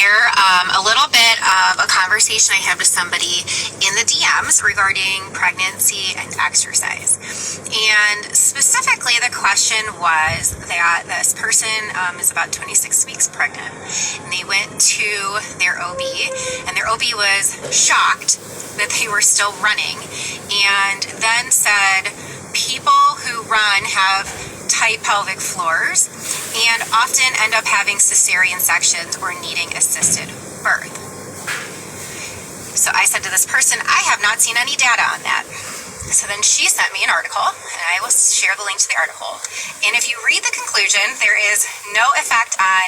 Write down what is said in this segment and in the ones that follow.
share a little bit of a conversation I had with somebody in the DMs regarding pregnancy and exercise. And specifically, the question was that this person is about 26 weeks pregnant, and they went to their OB, and their OB was shocked that they were still running, and then said people who run have tight pelvic floors and often end up having cesarean sections or needing assisted birth. So I said to this person, I have not seen any data on that. So then she sent me an article, and I will share the link to the article. And if you read the conclusion, there is no effect on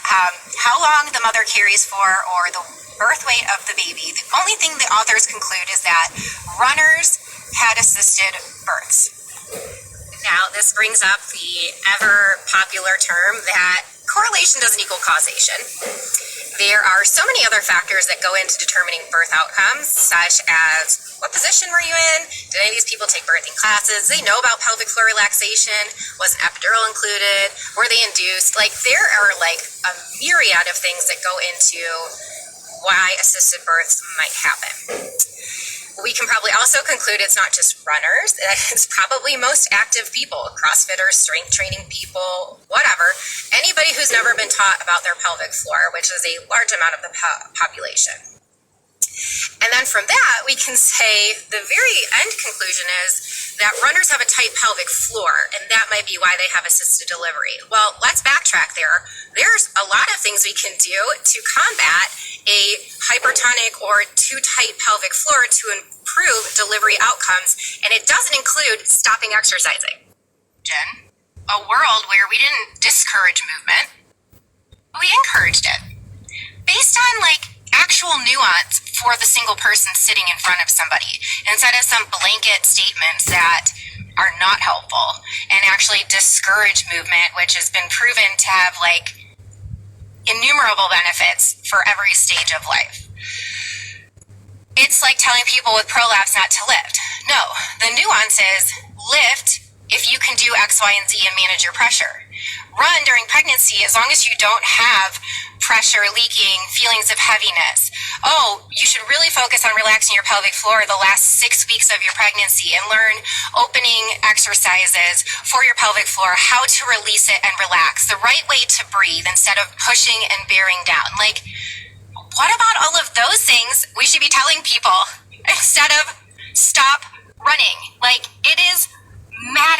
how long the mother carries for or the birth weight of the baby. The only thing the authors conclude is that runners had assisted births. Now, this brings up the ever popular term that correlation doesn't equal causation. There are so many other factors that go into determining birth outcomes, such as what position were you in? Did any of these people take birthing classes? Did they know about pelvic floor relaxation? Was an epidural included? Were they induced? There are a myriad of things that go into why assisted births might happen. We can probably also conclude it's not just runners, it's probably most active people, CrossFitters, strength training people, whatever, anybody who's never been taught about their pelvic floor, which is a large amount of the population. And then from that, we can say the very end conclusion is that runners have a tight pelvic floor, and that might be why they have assisted delivery. Well, let's backtrack there. There's a lot of things we can do to combat a hypertonic or too tight pelvic floor to improve delivery outcomes, and it doesn't include stopping exercising. A world where we didn't discourage movement, we encouraged it. Based on actual nuance for the single person sitting in front of somebody, instead of some blanket statements that are not helpful and actually discourage movement, which has been proven to have innumerable benefits for every stage of life. It's like telling people with prolapse not to lift. No, the nuance is lift if you can do X, Y, and Z and manage your pressure. Run during pregnancy as long as you don't have pressure, leaking, feelings of heaviness. Oh, you should really focus on relaxing your pelvic floor the last 6 weeks of your pregnancy and learn opening exercises for your pelvic floor, how to release it and relax, the right way to breathe instead of pushing and bearing down. What about all of those things we should be telling people instead of stop running? It is mad